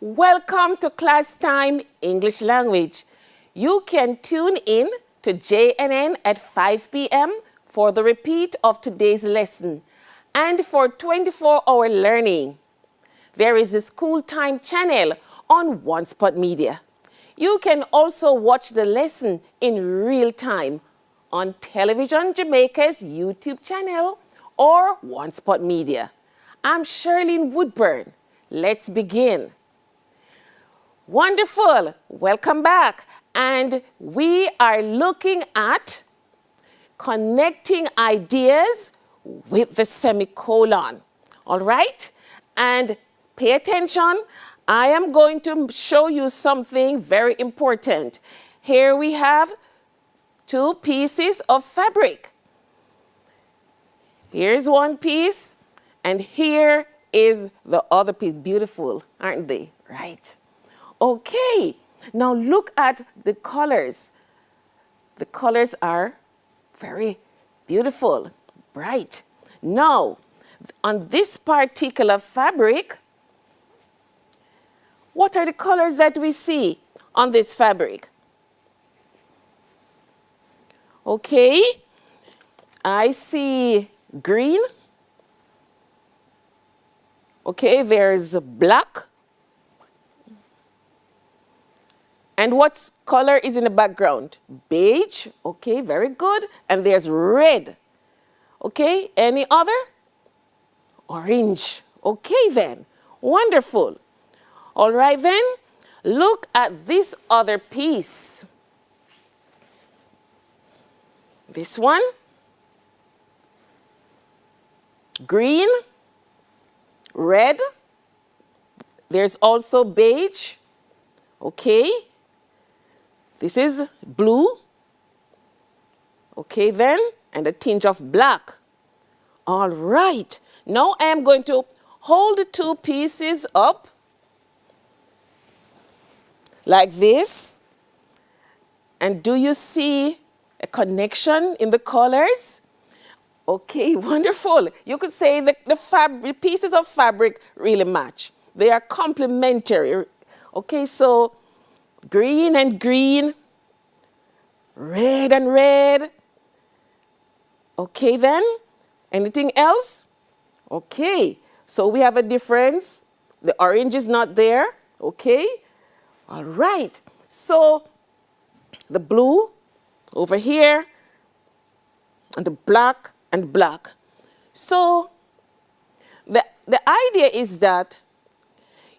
Welcome to Class Time English Language. You can tune in to JNN at 5 p.m. for the repeat of today's lesson and for 24-hour learning. There is a School Time channel on One Spot Media. You can also watch the lesson in real time on Television Jamaica's YouTube channel or One Spot Media. I'm Shirlene Woodburn. Let's begin. Wonderful. Welcome back. And we are looking at connecting ideas with the semicolon. All right? And pay attention. I am going to show you something very important. Here we have two pieces of fabric. Here's one piece, and here is the other piece. Beautiful, aren't they? Right. Okay, now look at the colors. The colors are very beautiful, bright. Now, on this particular fabric, what are the colors that we see on this fabric? Okay, I see green. Okay, there's black. And what color is in the background? Beige. Okay, very good. And there's red. Okay, any other? Orange. Okay then, wonderful. All right then, look at this other piece. This one. Green. Red. There's also beige. Okay. This is blue. Okay then, and a tinge of black. All right. Now I am going to hold the two pieces up like this. And do you see a connection in the colors? Okay, wonderful. You could say the pieces of fabric really match. They are complementary. Okay, so green and green, red and red. Okay then, anything else? Okay, so we have a difference. The orange is not there. Okay, all right. So the blue over here and the black and black. So the idea is that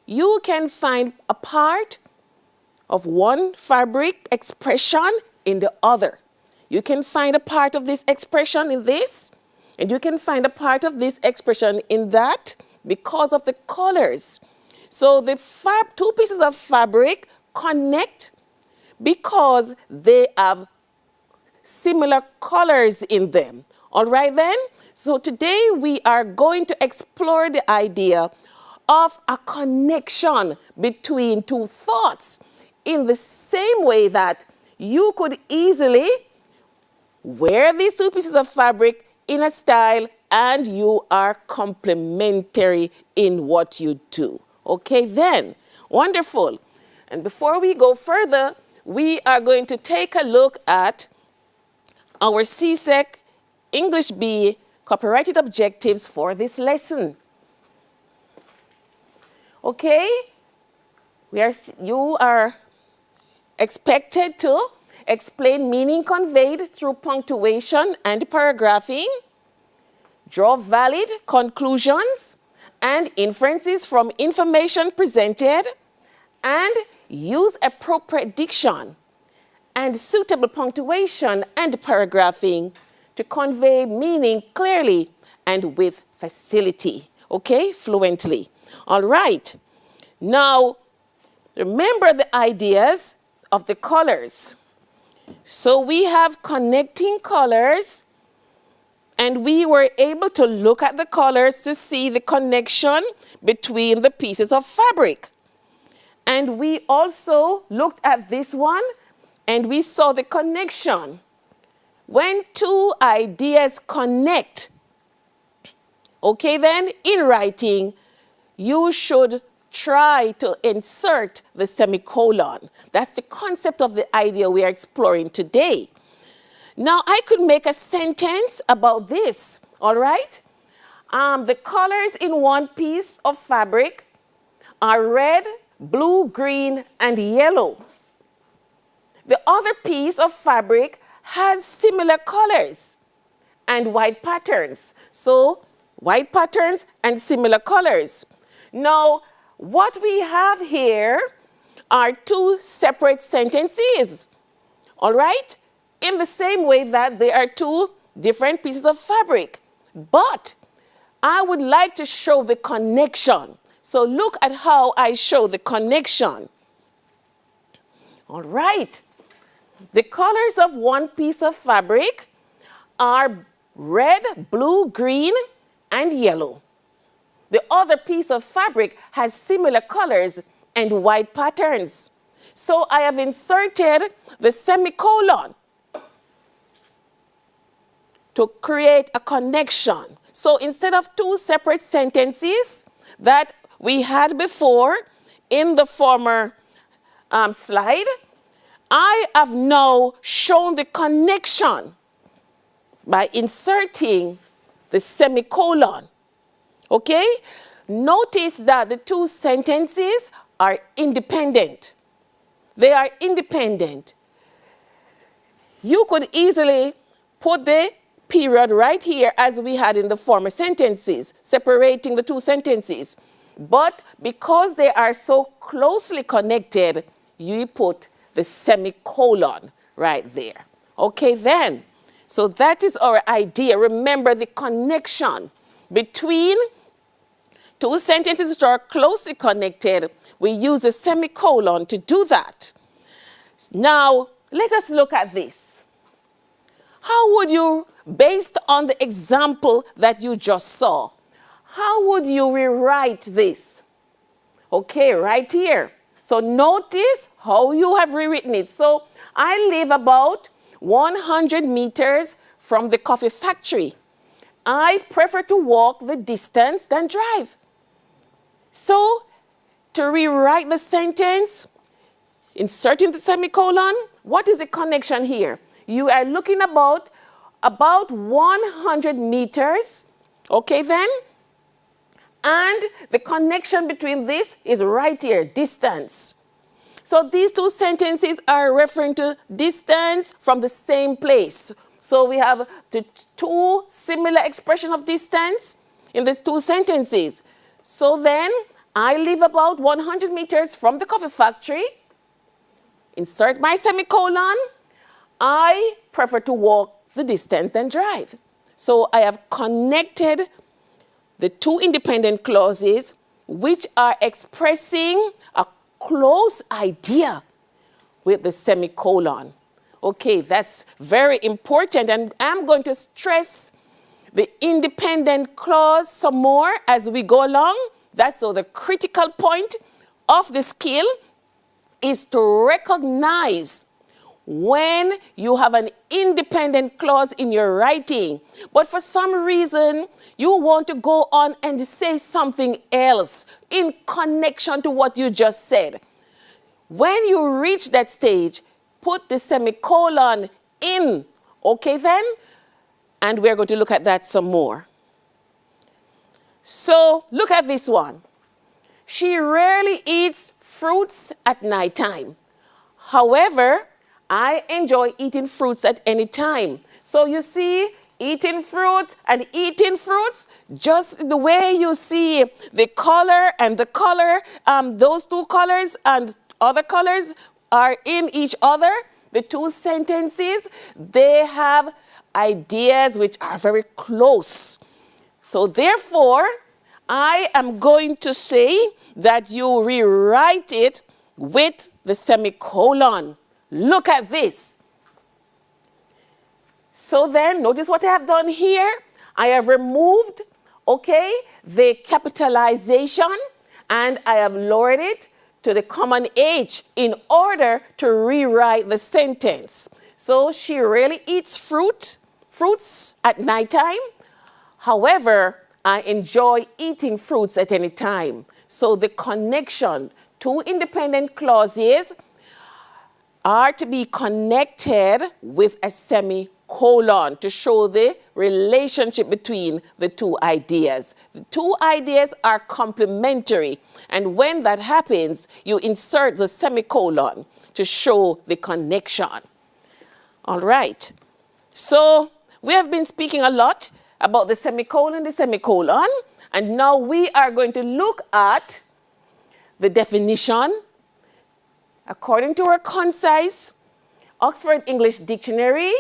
you can find a part of one fabric expression in the other. You can find a part of this expression in this, and you can find a part of this expression in that because of the colors. So the two pieces of fabric connect because they have similar colors in them. All right then? So today we are going to explore the idea of a connection between two thoughts in the same way that you could easily wear these two pieces of fabric in a style and you are complementary in what you do. Okay then, wonderful. And before we go further, we are going to take a look at our CSEC English B copyrighted objectives for this lesson. Okay, you are expected to explain meaning conveyed through punctuation and paragraphing, draw valid conclusions and inferences from information presented, and use appropriate diction and suitable punctuation and paragraphing to convey meaning clearly and with facility, okay, fluently. All right. Now, remember the ideas of the colors. So we have connecting colors, and we were able to look at the colors to see the connection between the pieces of fabric. And we also looked at this one, and we saw the connection. When two ideas connect, okay then, in writing, you should try to insert the semicolon. That's the concept of the idea we are exploring today. Now, I could make a sentence about this, all right? The colors in one piece of fabric are red, blue, green, and yellow. The other piece of fabric has similar colors and white patterns. So, white patterns and similar colors. Now, what we have here are two separate sentences, all right? In the same way that they are two different pieces of fabric. But I would like to show the connection. So look at how I show the connection. All right. The colors of one piece of fabric are red, blue, green, and yellow. The other piece of fabric has similar colors and white patterns. So I have inserted the semicolon to create a connection. So instead of two separate sentences that we had before in the former slide, I have now shown the connection by inserting the semicolon. Okay? Notice that the two sentences are independent. They are independent. You could easily put the period right here as we had in the former sentences, separating the two sentences. But because they are so closely connected, you put the semicolon right there. Okay then, so that is our idea. Remember the connection between two sentences that are closely connected. We use a semicolon to do that. Now, let us look at this. How would you, based on the example that you just saw, how would you rewrite this? Okay, right here. So notice how you have rewritten it. So I live about 100 meters from the coffee factory. I prefer to walk the distance than drive. So to rewrite the sentence, inserting the semicolon, what is the connection here? You are looking about 100 meters, okay then? And the connection between this is right here, distance. So these two sentences are referring to distance from the same place. So we have the two similar expressions of distance in these two sentences. So then, I live about 100 meters from the coffee factory. Insert my semicolon. I prefer to walk the distance than drive. So I have connected the two independent clauses which are expressing a close idea with the semicolon. Okay, that's very important, and I'm going to stress the independent clause some more as we go along. That's so the critical point of the skill is to recognize when you have an independent clause in your writing, but for some reason you want to go on and say something else in connection to what you just said. When you reach that stage, put the semicolon in, okay then? And we're going to look at that some more. So look at this one. She rarely eats fruits at nighttime. However, I enjoy eating fruits at any time. So you see, eating fruit and eating fruits, just the way you see the color and the color, those two colors and other colors are in each other. The two sentences, they have ideas which are very close. So therefore, I am going to say that you rewrite it with the semicolon. Look at this. So then, notice what I have done here. I have removed, okay, the capitalization, and I have lowered it to the common H in order to rewrite the sentence. So she rarely eats fruits at nighttime. However, I enjoy eating fruits at any time. So the connection, two independent clauses are to be connected with a semicolon to show the relationship between the two ideas. The two ideas are complementary, and when that happens, you insert the semicolon to show the connection. All right. So we have been speaking a lot about the semicolon, and now we are going to look at the definition according to our concise Oxford English Dictionary.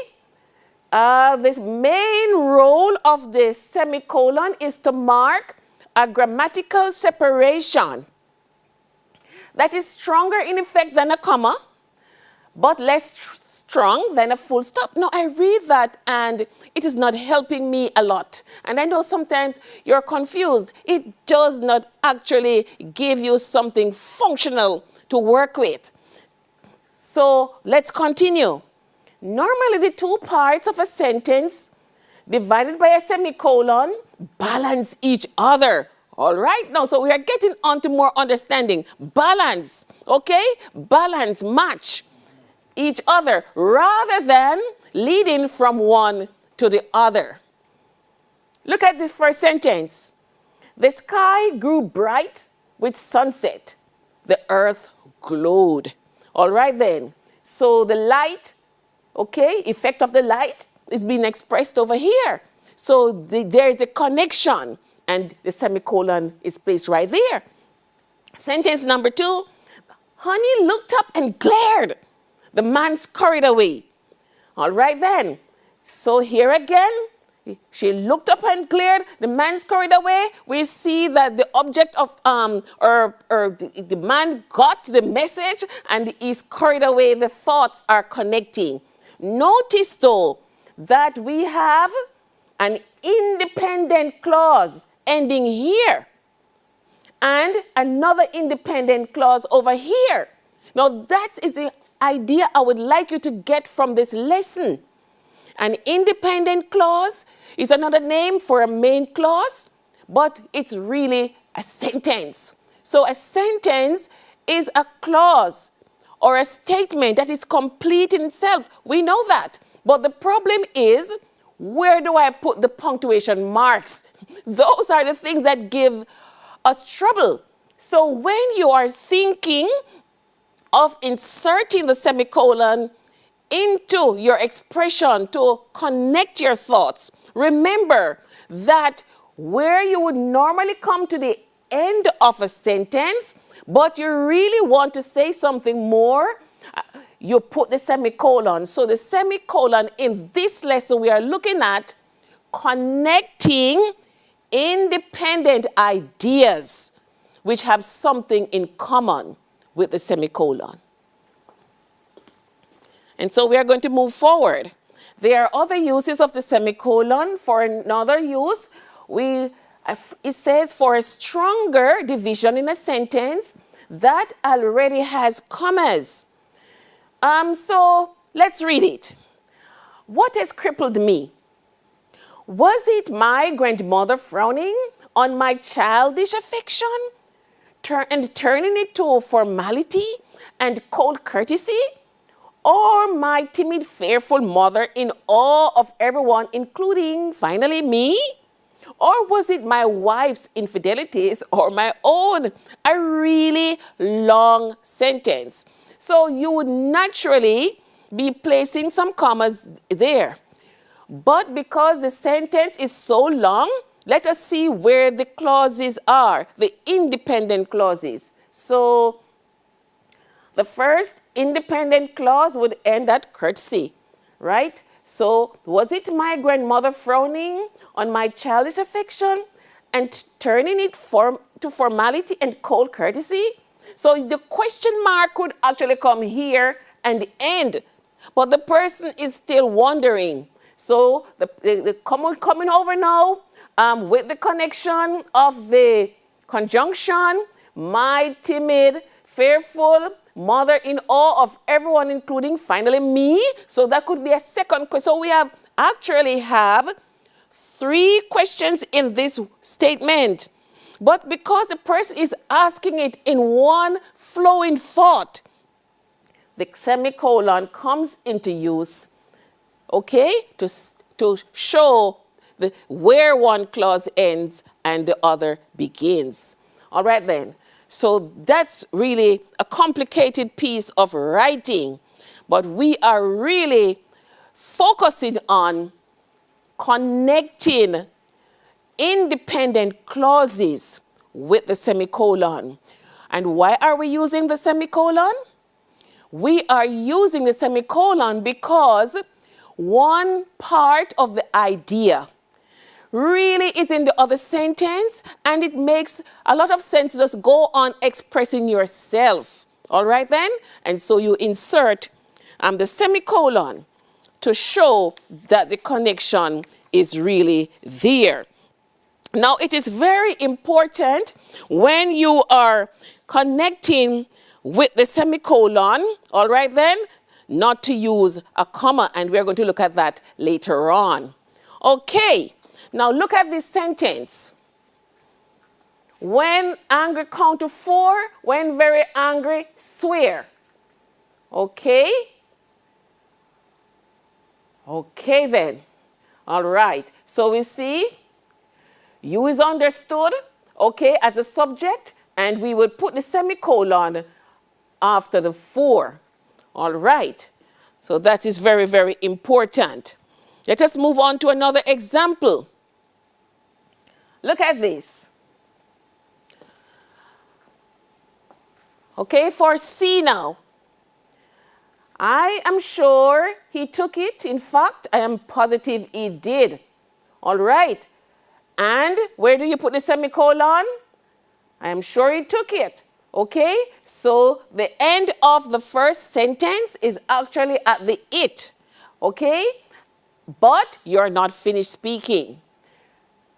The main role of the semicolon is to mark a grammatical separation that is stronger in effect than a comma, but less strong than a full stop. Now, I read that and it is not helping me a lot. And I know sometimes you're confused. It does not actually give you something functional to work with. So let's continue. Normally, the two parts of a sentence divided by a semicolon balance each other. All right, now, so we are getting on to more understanding. Balance, okay? Balance, match each other rather than leading from one to the other. Look at this first sentence. The sky grew bright with sunset. The earth glowed. All right then. So the light, okay, effect of the light is being expressed over here. So there is a connection, and the semicolon is placed right there. Sentence number 2, Honey looked up and glared. The man scurried away. All right then. So here again, she looked up and glared. The man scurried away. We see that the object of, the man got the message and he scurried away. The thoughts are connecting. Notice though that we have an independent clause ending here and another independent clause over here. Now that is the idea I would like you to get from this lesson. An independent clause is another name for a main clause, but it's really a sentence. So a sentence is a clause or a statement that is complete in itself. We know that. But the problem is, where do I put the punctuation marks? Those are the things that give us trouble. So when you are thinking of inserting the semicolon into your expression to connect your thoughts, remember that where you would normally come to the end of a sentence, but you really want to say something more, you put the semicolon. So the semicolon in this lesson, we are looking at connecting independent ideas which have something in common with the semicolon. And so we are going to move forward. There are other uses of the semicolon. For another use, it says for a stronger division in a sentence that already has commas. So let's read it. What has crippled me? Was it my grandmother frowning on my childish affection and turning it to formality and cold courtesy? Or my timid, fearful mother in awe of everyone, including, finally, me? Or was it my wife's infidelities or my own? A really long sentence. So you would naturally be placing some commas there. But because the sentence is so long, let us see where the clauses are, the independent clauses. So the first independent clause would end at courtesy, right? So, was it my grandmother frowning on my childish affection and turning it to formality and cold courtesy? So the question mark could actually come here and end, but the person is still wondering. So the coming over now with the connection of the conjunction, my timid, fearful mother in awe of everyone, including finally me. So that could be a second question. So we actually have 3 questions in this statement. But because the person is asking it in one flowing thought, the semicolon comes into use, okay, to show where one clause ends and the other begins. All right then. So that's really a complicated piece of writing, but we are really focusing on connecting independent clauses with the semicolon. And why are we using the semicolon? We are using the semicolon because one part of the idea really is in the other sentence, and it makes a lot of sense to just go on expressing yourself. All right then? And so you insert the semicolon to show that the connection is really there. Now, it is very important when you are connecting with the semicolon, all right then, not to use a comma, and we're going to look at that later on. Okay, now look at this sentence. When angry, count to 4. When very angry, swear. Okay? Okay then. All right. So we see you is understood, okay, as a subject, and we would put the semicolon after the 4. All right. So that is very, very important. Let us move on to another example. Look at this. Okay, for C now. I am sure he took it. In fact, I am positive he did. All right. And where do you put the semicolon? I am sure he took it. Okay? So the end of the first sentence is actually at the it. Okay? But you're not finished speaking.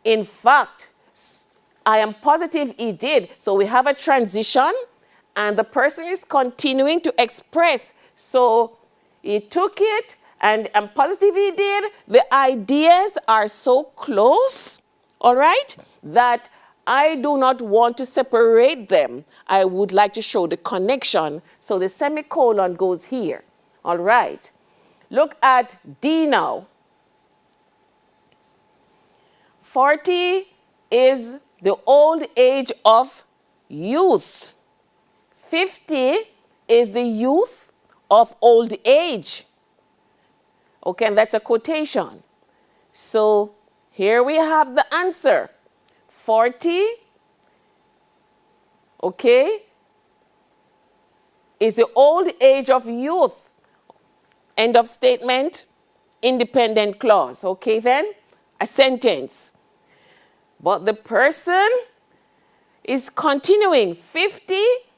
In fact, I am positive he did. So we have a transition, and the person is continuing to express. So he took it, and I'm positive he did. The ideas are so close, all right, that I do not want to separate them. I would like to show the connection. So the semicolon goes here, all right. Look at D now. 40 is the old age of youth. 50 is the youth of old age. Okay, and that's a quotation. So here we have the answer. 40, okay, is the old age of youth. End of statement, independent clause. Okay then, a sentence. But the person is continuing. 50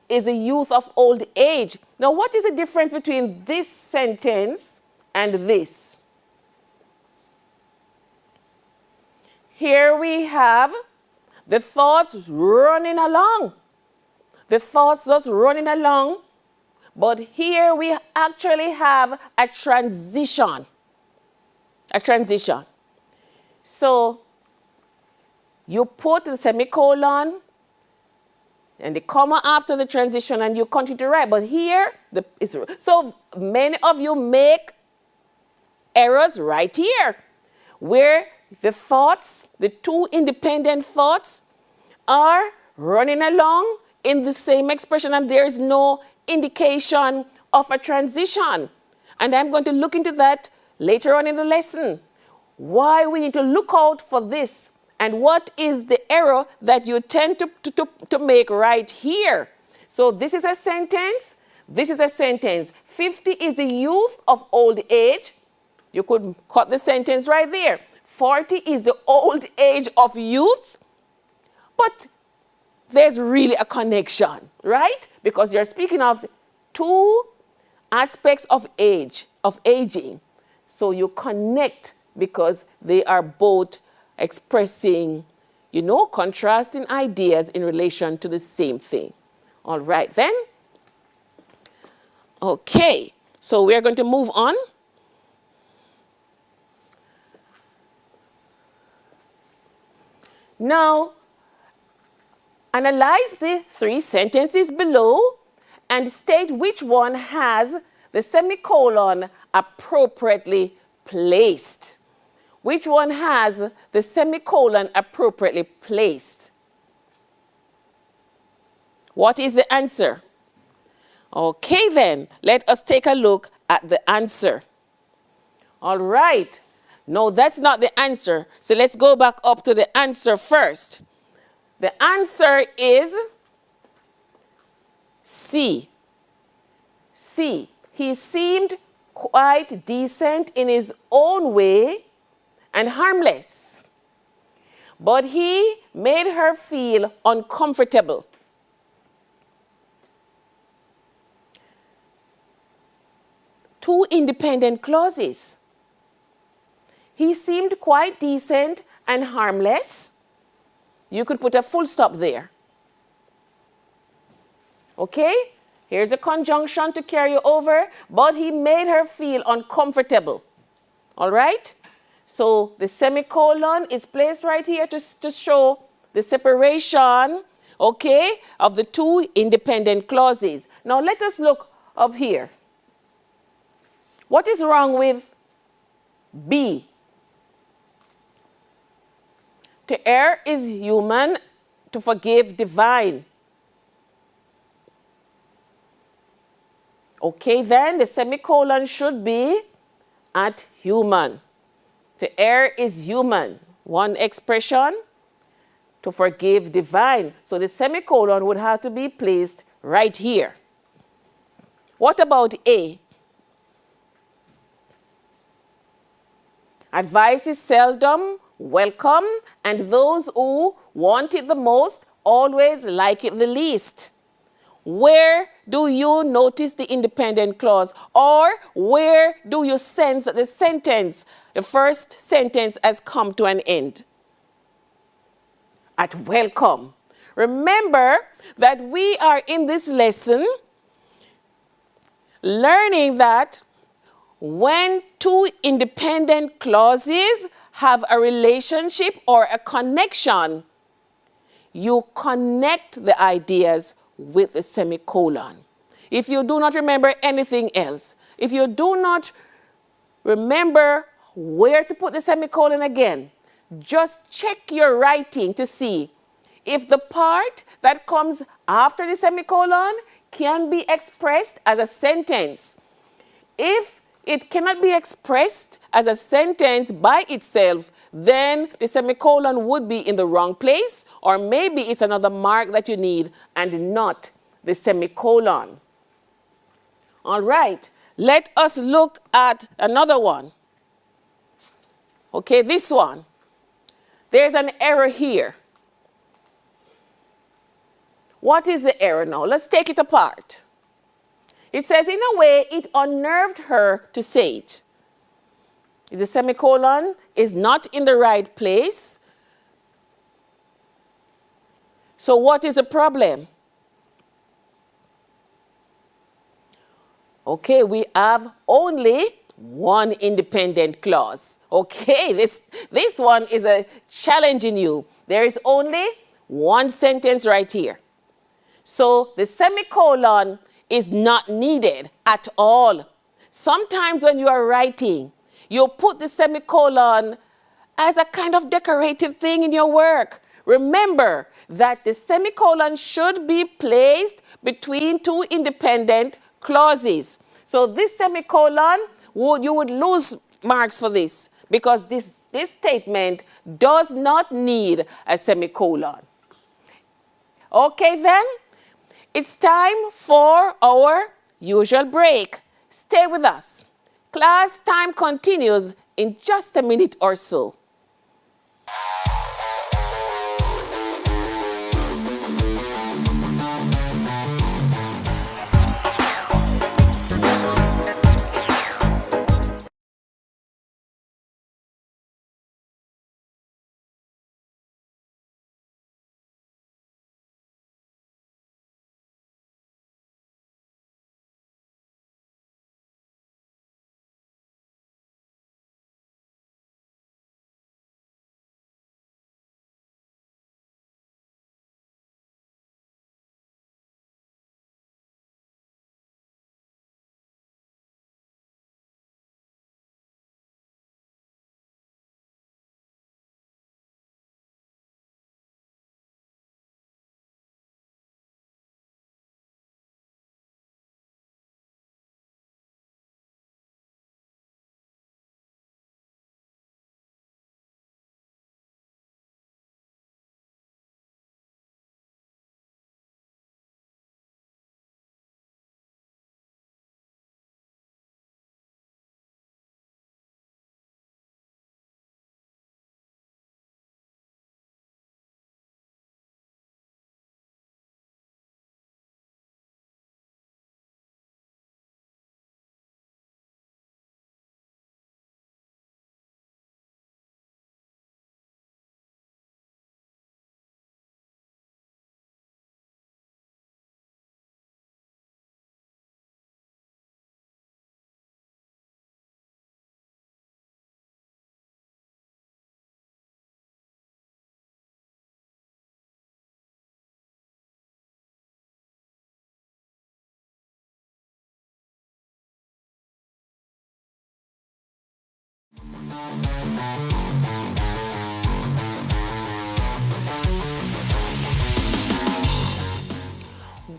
is the youth of old age. Now, what is the difference between this sentence and this? Here we have the thoughts running along. The thoughts just running along. But here we actually have a transition. A transition. So you put the semicolon and the comma after the transition, and you continue to write. But here, so many of you make errors right here, where the thoughts, the two independent thoughts, are running along in the same expression, and there is no indication of a transition. And I'm going to look into that later on in the lesson. Why we need to look out for this, and what is the error that you tend to make right here. So this is a sentence. This is a sentence. 50 is the youth of old age. You could cut the sentence right there. 40 is the old age of youth. But there's really a connection, right? Because you're speaking of two aspects of age, of aging. So you connect because they are both expressing, you know, contrasting ideas in relation to the same thing. All right then. Okay, so we're going to move on. Now, analyze the three sentences below and state which one has the semicolon appropriately placed. Which one has the semicolon appropriately placed? What is the answer? Okay then, let us take a look at the answer. All right. No, that's not the answer. So let's go back up to the answer first. The answer is C. C. He seemed quite decent in his own way and harmless, but he made her feel uncomfortable. Two independent clauses. He seemed quite decent and harmless. You could put a full stop there. Okay? Here's a conjunction to carry you over, but he made her feel uncomfortable. All right? So the semicolon is placed right here to show the separation, okay, of the two independent clauses. Now let us look up here. What is wrong with B? To err is human, to forgive divine. Okay, then the semicolon should be at human. To err is human. One expression, to forgive divine. So the semicolon would have to be placed right here. What about A? Advice is seldom welcome, and those who want it the most always like it the least. Where do you notice the independent clause? Or where do you sense that the sentence, the first sentence, has come to an end? At welcome. Remember that we are in this lesson learning that when two independent clauses have a relationship or a connection, you connect the ideas with the semicolon. If you do not remember anything else, if you do not remember where to put the semicolon again, just check your writing to see if the part that comes after the semicolon can be expressed as a sentence. If it cannot be expressed as a sentence by itself, then the semicolon would be in the wrong place, or maybe it's another mark that you need and not the semicolon. All right, let us look at another one. Okay, this one. There's an error here. What is the error now? Let's take it apart. It says, in a way, it unnerved her to say it. The semicolon is not in the right place. So what is the problem? Okay, we have only one independent clause. Okay, this one is a challenging you. There is only one sentence right here. So the semicolon is not needed at all. Sometimes when you are writing, you put the semicolon as a kind of decorative thing in your work. Remember that the semicolon should be placed between two independent clauses. So this semicolon, you would lose marks for this because this statement does not need a semicolon. Okay then, it's time for our usual break. Stay with us. Class time continues in just a minute or so.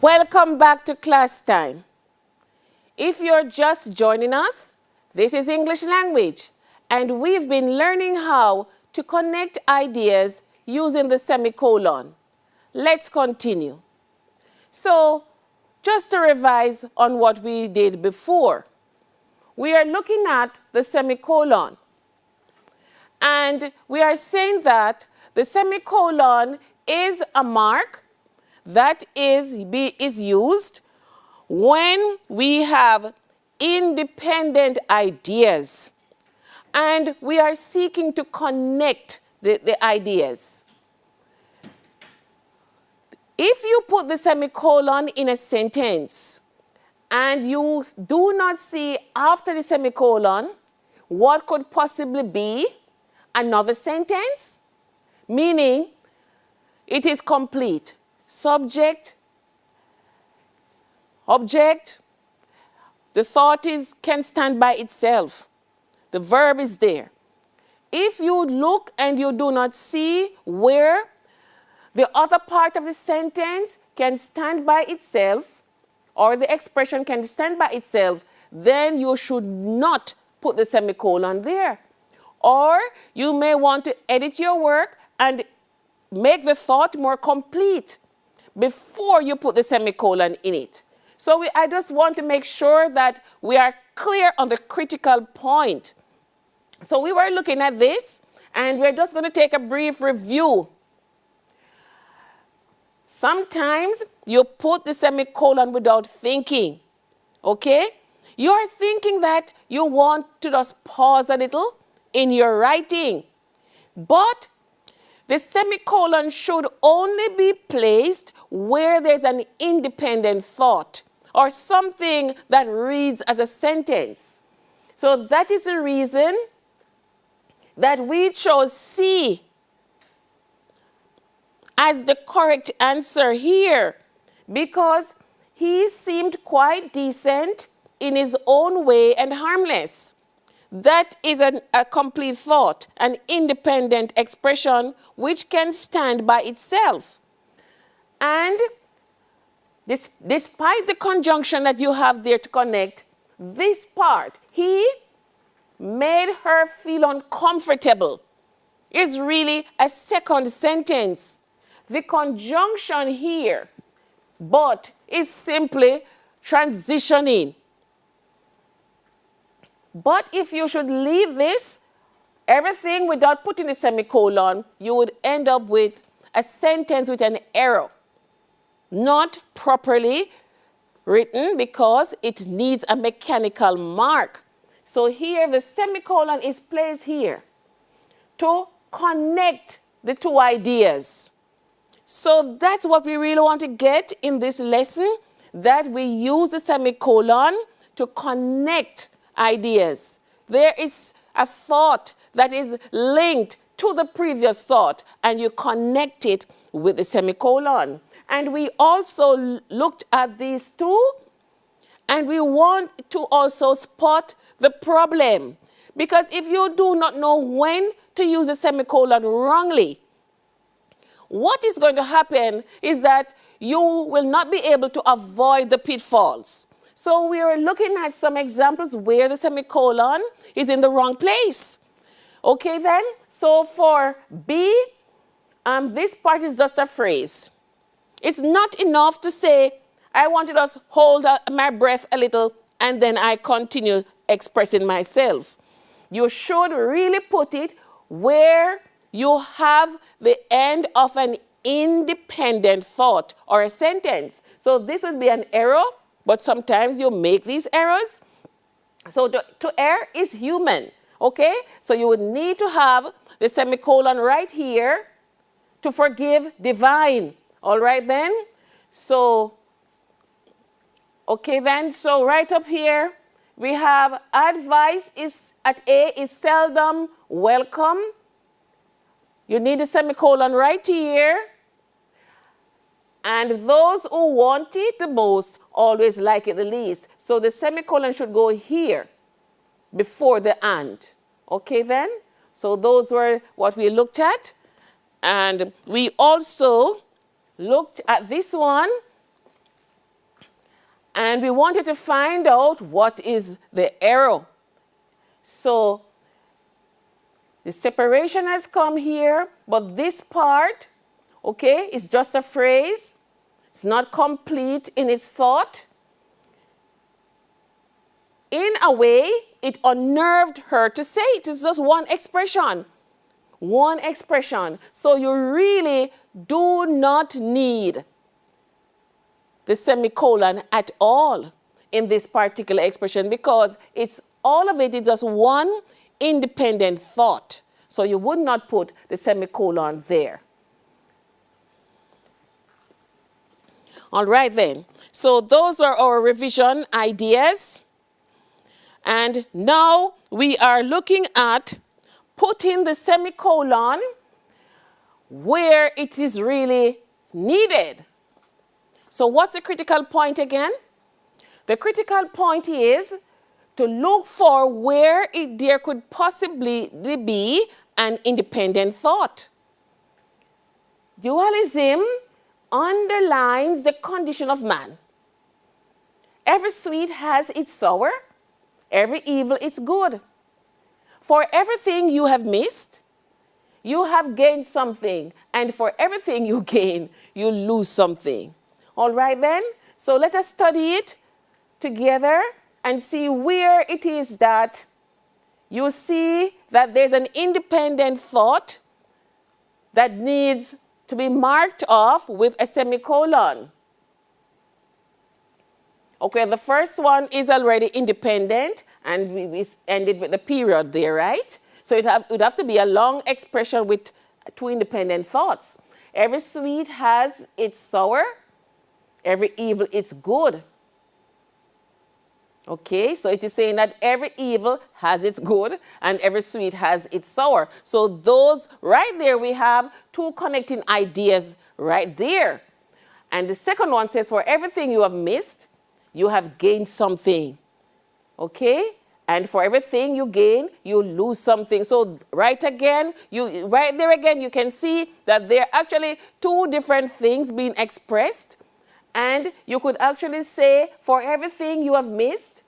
Welcome back to class time. If you're just joining us, this is English language, and we've been learning how to connect ideas using the semicolon. Let's continue. So, just to revise on what we did before, we are looking at the semicolon, and we are saying that the semicolon is a mark that is used when we have independent ideas and we are seeking to connect the ideas. If you put the semicolon in a sentence and you do not see after the semicolon what could possibly be another sentence, meaning it is complete. Subject, object, the thought can stand by itself. The verb is there. If you look and you do not see where the other part of the sentence can stand by itself, or the expression can stand by itself, then you should not put the semicolon there. Or you may want to edit your work and make the thought more complete before you put the semicolon in it. So I just want to make sure that we are clear on the critical point. So we were looking at this, and we're just going to take a brief review. Sometimes you put the semicolon without thinking, okay? You're thinking that you want to just pause a little in your writing, but the semicolon should only be placed where there's an independent thought or something that reads as a sentence. So that is the reason that we chose C as the correct answer here, because he seemed quite decent in his own way and harmless. That is a complete thought, an independent expression which can stand by itself. And despite the conjunction that you have there to connect, this part, he made her feel uncomfortable, is really a second sentence. The conjunction here, but, is simply transitioning. But if you should leave this, everything without putting a semicolon, you would end up with a sentence with an error, not properly written because it needs a mechanical mark. So here the semicolon is placed here to connect the two ideas. So that's what we really want to get in this lesson, that we use the semicolon to connect ideas. There is a thought that is linked to the previous thought, and you connect it with the semicolon. And we also looked at these two, and we want to also spot the problem. Because if you do not know when to use a semicolon wrongly, what is going to happen is that you will not be able to avoid the pitfalls. So we are looking at some examples where the semicolon is in the wrong place. Okay then, so for B, this part is just a phrase. It's not enough to say, I want to just hold my breath a little and then I continue expressing myself. You should really put it where you have the end of an independent thought or a sentence. So this would be an error, but sometimes you make these errors. So to err is human, okay? So you would need to have the semicolon right here to forgive divine. All right then? So, okay then, so right up here, we have advice is at A is seldom welcome. You need a semicolon right here. And those who want it the most always like it the least. So the semicolon should go here before the and. Okay then? So those were what we looked at. And we also looked at this one, and we wanted to find out what is the error. So the separation has come here, but this part, okay, is just a phrase. It's not complete in its thought. In a way, it unnerved her to say it. It's just one expression. One expression. So you really do not need the semicolon at all in this particular expression, because it's all of it is just one independent thought. So you would not put the semicolon there. All right then. So those are our revision ideas. And now we are looking at putting the semicolon where it is really needed. So what's the critical point again? The critical point is to look for where there could possibly be an independent thought. Dualism underlines the condition of man. Every sweet has its sour, every evil its good. For everything you have missed, you have gained something. And for everything you gain, you lose something. All right then? So let us study it together and see where it is that you see that there's an independent thought that needs to be marked off with a semicolon. Okay, the first one is already independent, and we ended with the period there, right? So it would have to be a long expression with two independent thoughts. Every sweet has its sour, every evil its good. Okay, so it is saying that every evil has its good and every sweet has its sour. So those right there, we have two connecting ideas right there. And the second one says, for everything you have missed, you have gained something. Okay? And for everything you gain, you lose something. So right there again, you can see that there are actually two different things being expressed. And you could actually say, for everything you have missed,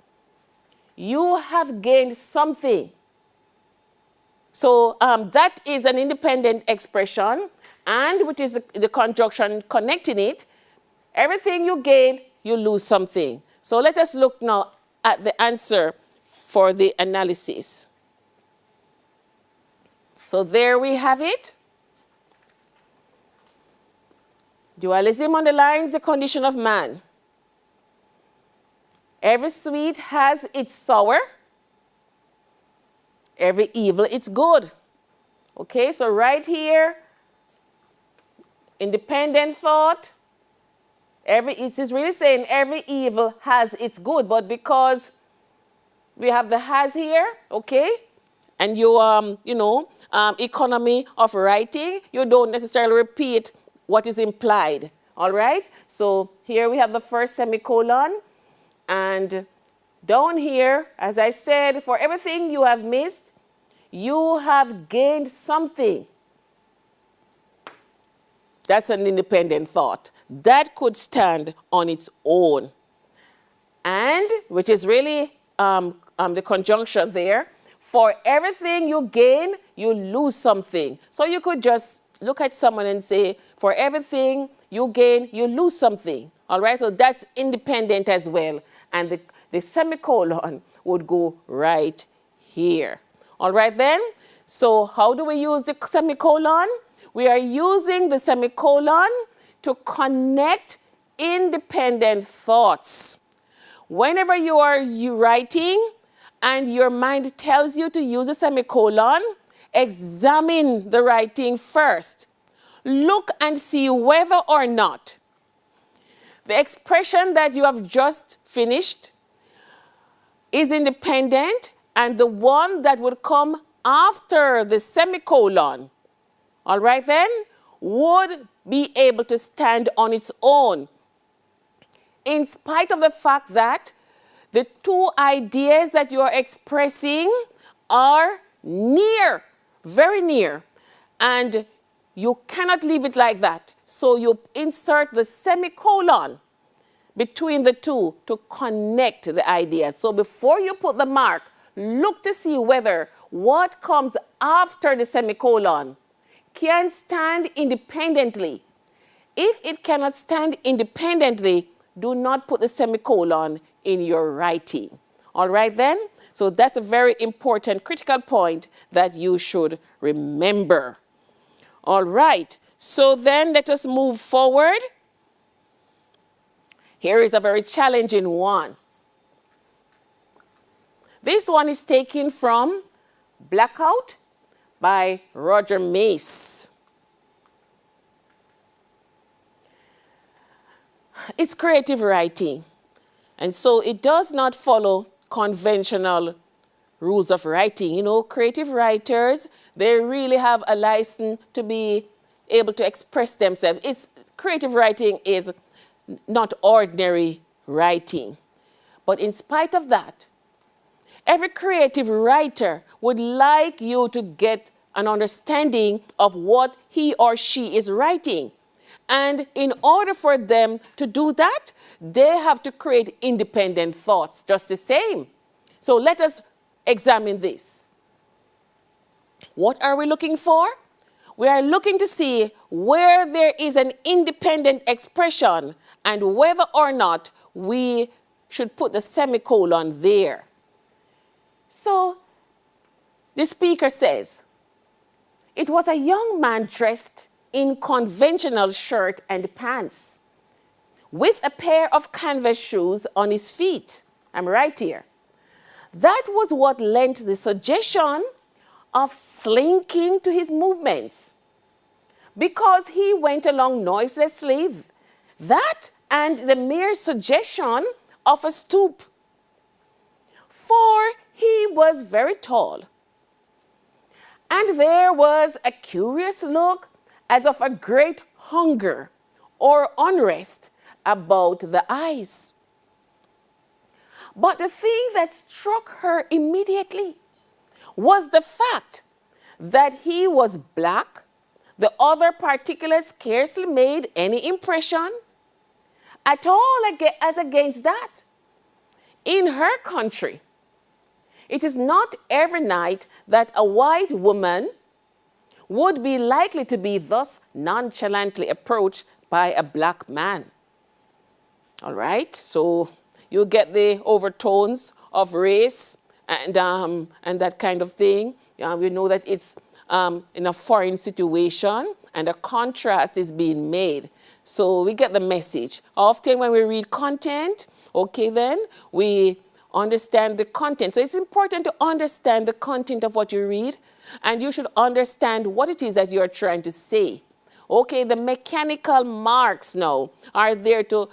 you have gained something. So that is an independent expression, and which is the conjunction connecting it. Everything you gain, you lose something. So let us look now at the answer for the analysis. So there we have it. Dualism underlines the condition of man. Every sweet has its sour. Every evil its good. Okay, so right here, independent thought. It is really saying every evil has its good, but because we have the has here, okay, and your, economy of writing, you don't necessarily repeat what is implied, all right? So here we have the first semicolon, and down here, as I said, for everything you have missed, you have gained something. That's an independent thought. That could stand on its own. And, which is really the conjunction there, for everything you gain, you lose something. So you could just look at someone and say, for everything you gain, you lose something. All right, so that's independent as well. And the semicolon would go right here. All right then, so how do we use the semicolon? We are using the semicolon to connect independent thoughts. Whenever you are writing and your mind tells you to use a semicolon, examine the writing first. Look and see whether or not the expression that you have just finished is independent, and the one that would come after the semicolon, all right then, would be able to stand on its own, in spite of the fact that the two ideas that you are expressing are near, very near. And you cannot leave it like that. So you insert the semicolon between the two to connect the ideas. So before you put the mark, look to see whether what comes after the semicolon can stand independently. If it cannot stand independently, do not put the semicolon in your writing. All right then? So that's a very important critical point that you should remember. All right. So then let us move forward. Here is a very challenging one. This one is taken from Blackout by Roger Mace. It's creative writing, and so it does not follow conventional rules of writing. You know, creative writers, they really have a license to be able to express themselves. Creative writing is not ordinary writing. But in spite of that, every creative writer would like you to get an understanding of what he or she is writing. And in order for them to do that, they have to create independent thoughts just the same. So let us examine this. What are we looking for? We are looking to see where there is an independent expression and whether or not we should put the semicolon there. So the speaker says, it was a young man dressed in conventional shirt and pants with a pair of canvas shoes on his feet. I'm right here. That was what lent the suggestion of slinking to his movements, because he went along noiselessly. That and the mere suggestion of a stoop. For he was very tall, and there was a curious look as of a great hunger or unrest about the eyes. But the thing that struck her immediately was the fact that he was black. The other particulars scarcely made any impression at all as against that. In her country, it is not every night that a white woman would be likely to be thus nonchalantly approached by a black man. All right, so you get the overtones of race and that kind of thing. We know that it's in a foreign situation and a contrast is being made. So we get the message. Often when we read content, okay, then we understand the content. So it's important to understand the content of what you read, and you should understand what it is that you're trying to say. Okay, the mechanical marks now are there to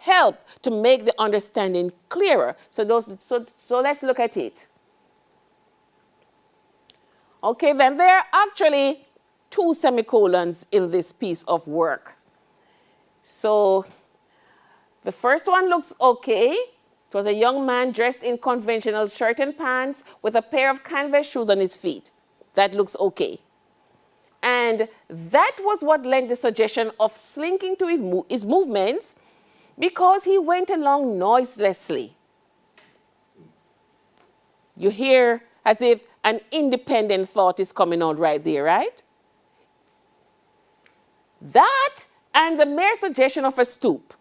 help to make the understanding clearer. So let's look at it. Okay, then there are actually 2 semicolons in this piece of work. So the first one looks okay. It was a young man dressed in conventional shirt and pants with a pair of canvas shoes on his feet. That looks okay. And that was what lent the suggestion of slinking to his movements, because he went along noiselessly. You hear as if an independent thought is coming out right there, right? That and the mere suggestion of a stoop.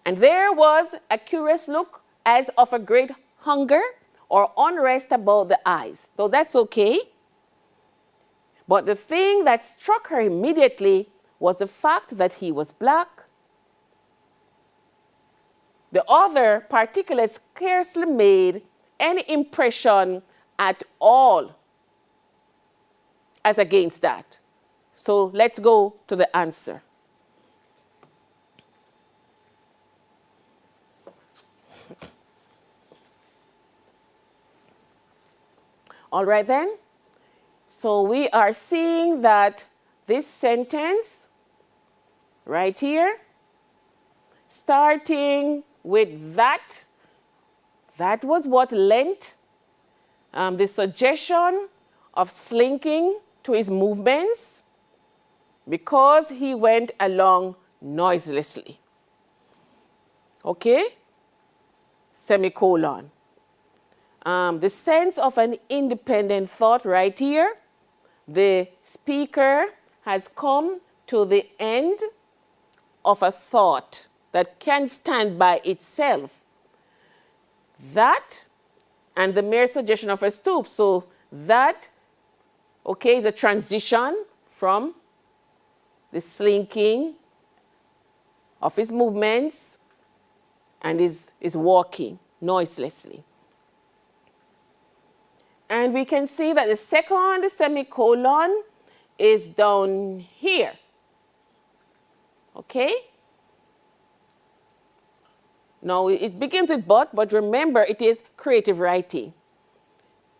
And there was a curious look as of a great hunger or unrest about the eyes. So that's okay. But the thing that struck her immediately was the fact that he was black. The other particulars scarcely made any impression at all as against that. So let's go to the answer. All right then. So we are seeing that this sentence right here, starting with that was what lent the suggestion of slinking to his movements because he went along noiselessly. Okay? Semicolon. The sense of an independent thought right here. The speaker has come to the end of a thought that can stand by itself. That and the mere suggestion of a stoop. So that, okay, is a transition from the slinking of his movements and is walking noiselessly. And we can see that the second semicolon is down here. Okay? Now, it begins with but remember, it is creative writing.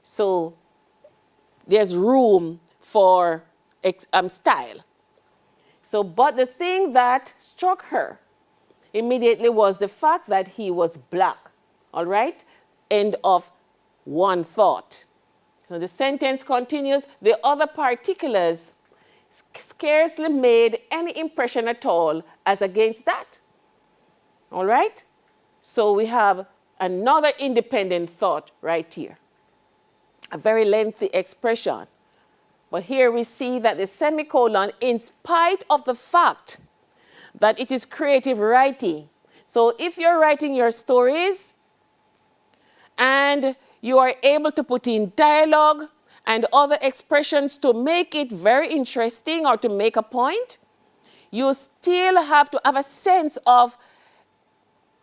So there's room for style. So, but the thing that struck her immediately was the fact that he was black. All right? End of one thought. So the sentence continues, the other particulars scarcely made any impression at all as against that. All right? So we have another independent thought right here. A very lengthy expression. But here we see that the semicolon, in spite of the fact that it is creative writing. So if you're writing your stories and you are able to put in dialogue and other expressions to make it very interesting or to make a point, you still have to have a sense of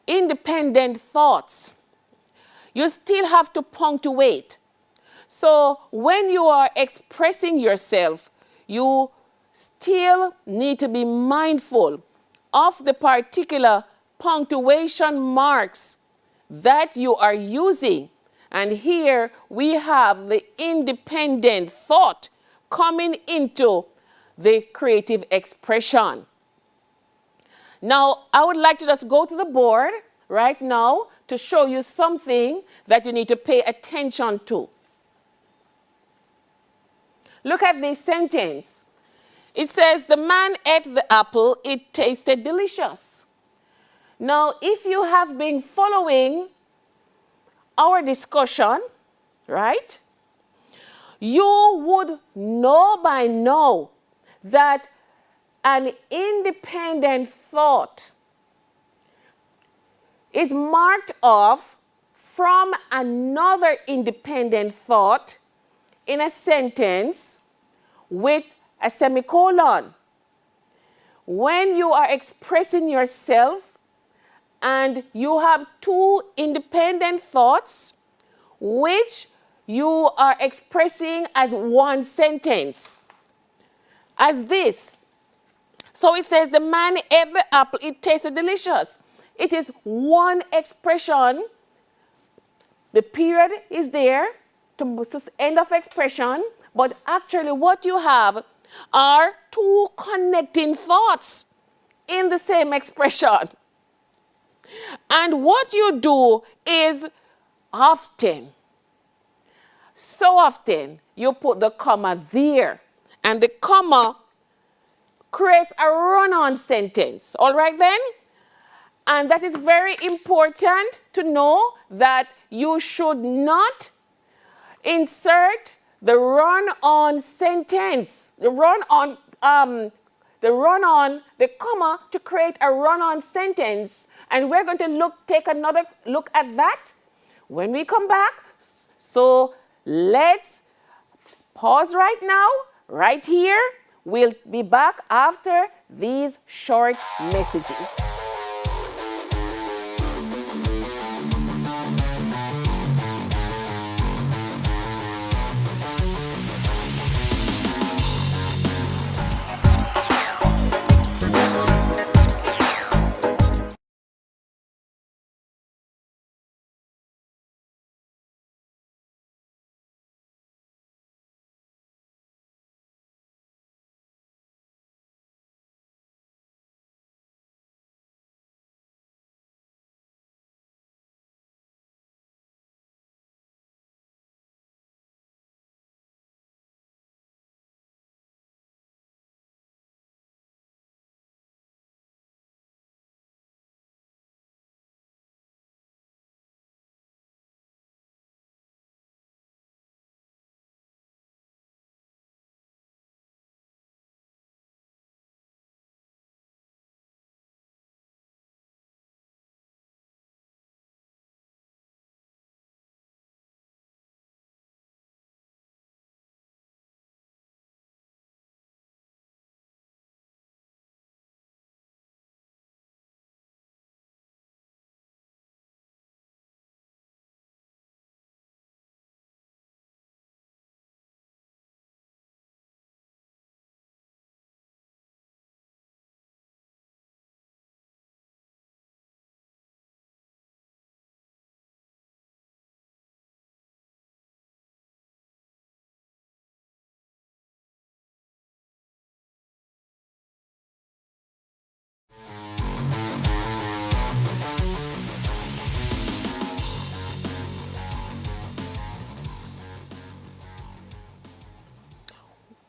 independent thoughts. You still have to punctuate. So when you are expressing yourself, you still need to be mindful of the particular punctuation marks that you are using. And here we have the independent thought coming into the creative expression. Now, I would like to just go to the board right now to show you something that you need to pay attention to. Look at this sentence. It says, the man ate the apple, it tasted delicious. Now, if you have been following our discussion, right, you would know by now that an independent thought is marked off from another independent thought in a sentence with a semicolon. When you are expressing yourself and you have two independent thoughts which you are expressing as one sentence, as this. So it says, the man ate the apple, it tasted delicious. It is one expression. The period is there to end of expression, but actually what you have are two connecting thoughts in the same expression. And what you do is often, so often, you put the comma there, and the comma creates a run-on sentence. All right then? And that is very important to know that you should not insert the run-on sentence, the comma to create a run-on sentence. And we're going to take another look at that when we come back. So let's pause right now, right here. We'll be back after these short messages.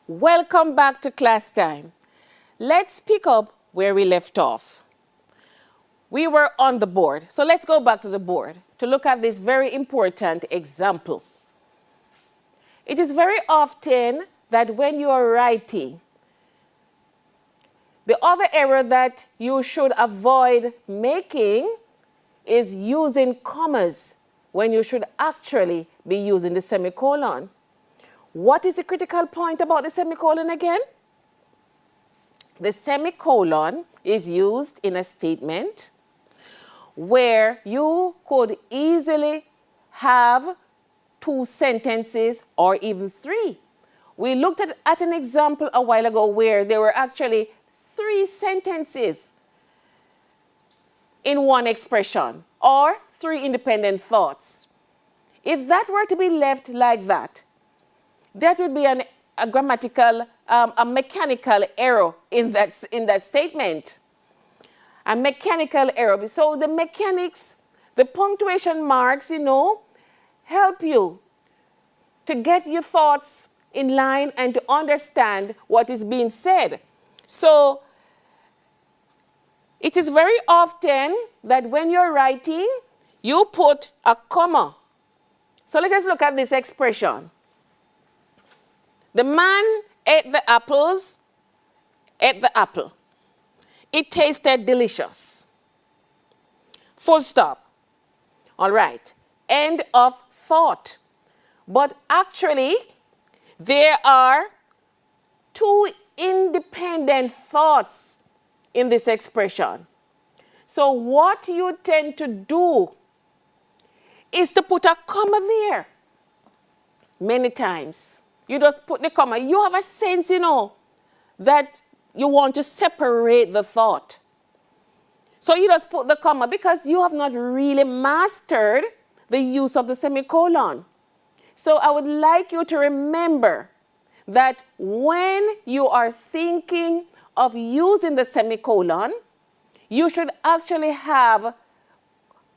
Welcome back to class time. Let's pick up where we left off. We were on the board. So let's go back to the board to look at this very important example. It is very often that when you are writing, the other error that you should avoid making is using commas when you should actually be using the semicolon. What is the critical point about the semicolon again? The semicolon is used in a statement where you could easily have 2 sentences or even 3. We looked at an example a while ago where there were actually 3 sentences in one expression or 3 independent thoughts. If that were to be left like that, that would be a grammatical, a mechanical error in that statement. A mechanical error. So the mechanics, the punctuation marks, help you to get your thoughts in line and to understand what is being said. So it is very often that when you're writing, you put a comma. So let us look at this expression. The man ate the apples, ate the apple. It tasted delicious. Full stop. All right. End of thought. But actually, there are 2 independent thoughts in this expression. So what you tend to do is to put a comma there. Many times. You just put the comma. You have a sense, that you want to separate the thought. So you just put the comma because you have not really mastered the use of the semicolon. So I would like you to remember that when you are thinking of using the semicolon, you should actually have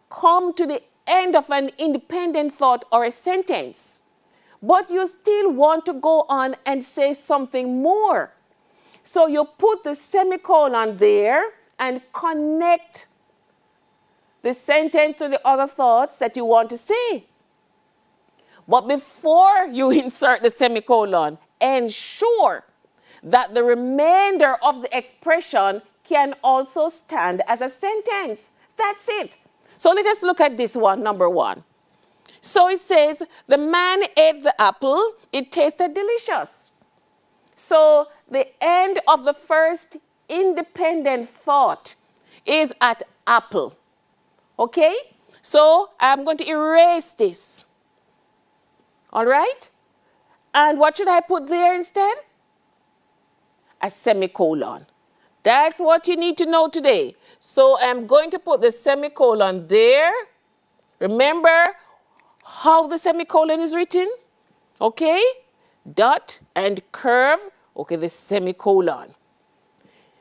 come to the end of an independent thought or a sentence. But you still want to go on and say something more. So you put the semicolon there and connect the sentence to the other thoughts that you want to say. But before you insert the semicolon, ensure that the remainder of the expression can also stand as a sentence. That's it. So let us look at this one, number 1. So it says, the man ate the apple, it tasted delicious. So the end of the first independent thought is at apple. Okay? So I'm going to erase this. All right? And what should I put there instead? A semicolon. That's what you need to know today. So I'm going to put the semicolon there. Remember how the semicolon is written? Okay? Dot and curve. Okay, the semicolon.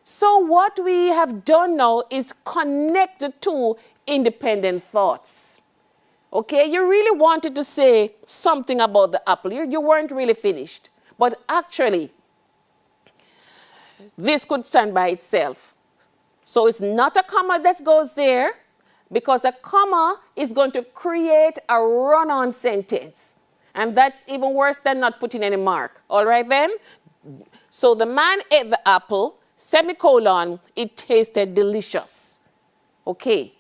So what we have done now is connect the 2 independent thoughts. Okay, you really wanted to say something about the apple. You weren't really finished. But actually, this could stand by itself. So it's not a comma that goes there, because a comma is going to create a run-on sentence. And that's even worse than not putting any mark. All right then? So the man ate the apple, semicolon, it tasted delicious. Okay.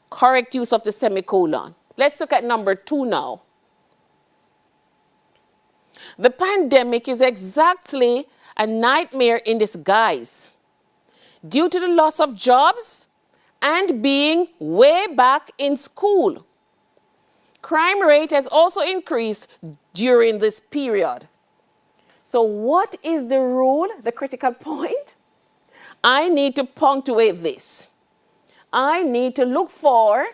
Correct use of the semicolon. Let's look at number 2 now. The pandemic is exactly a nightmare in disguise. Due to the loss of jobs and being way back in school, crime rate has also increased during this period. So what is the rule, the critical point? I need to punctuate this. I need to look for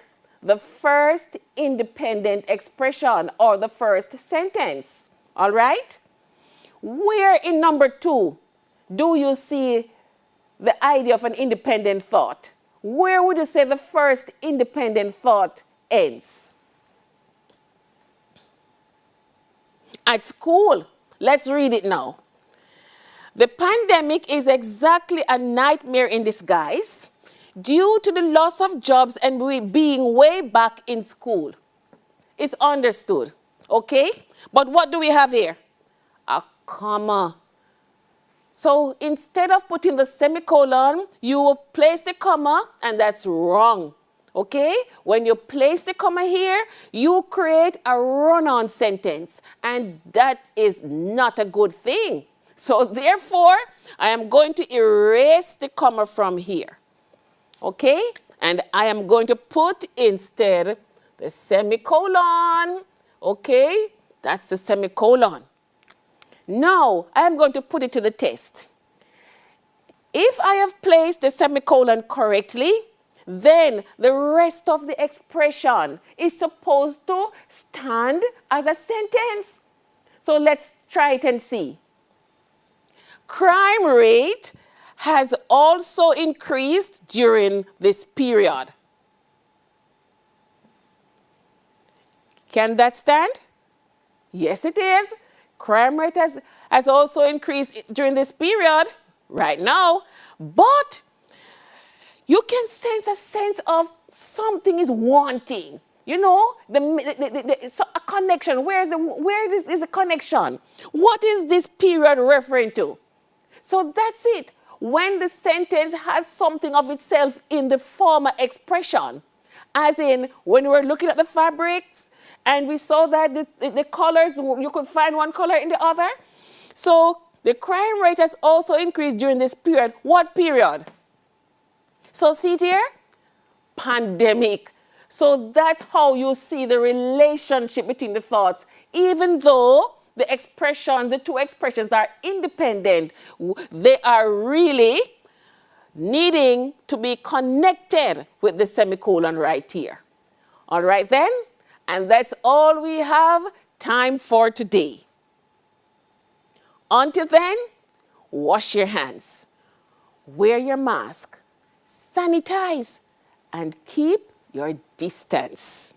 the first independent expression or the first sentence. All right? Where in number 2 do you see the idea of an independent thought? Where would you say the first independent thought ends? At school. Let's read it now. The pandemic is exactly a nightmare in disguise due to the loss of jobs and we being way back in school. It's understood, okay? But what do we have here? A comma. So instead of putting the semicolon, you have placed the comma, and that's wrong. Okay? When you place the comma here, you create a run-on sentence, and that is not a good thing. So therefore, I am going to erase the comma from here. Okay? And I am going to put instead the semicolon. Okay? That's the semicolon. Now, I am going to put it to the test. If I have placed the semicolon correctly, then the rest of the expression is supposed to stand as a sentence. So let's try it and see. Crime rate has also increased during this period. Can that stand? Yes, it is. Crime rate has also increased during this period, right now, but you can sense a sense of something is wanting. You know, so a connection. Where is the connection? What is this period referring to? So that's it. When the sentence has something of itself in the former expression, as in when we were looking at the fabrics and we saw that the colors, you could find one color in the other. So the crime rate has also increased during this period. What period? So see it here? Pandemic. So that's how you see the relationship between the thoughts. Even though the two expressions are independent, they are really needing to be connected with the semicolon right here. All right then? And that's all we have time for today. Until then, wash your hands, wear your mask, sanitize, and keep your distance.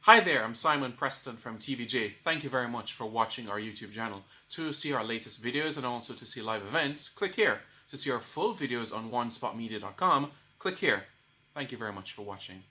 Hi there, I'm Simon Preston from TVJ. Thank you very much for watching our YouTube channel. To see our latest videos and also to see live events, click here. To see our full videos on onespotmedia.com, click here. Thank you very much for watching.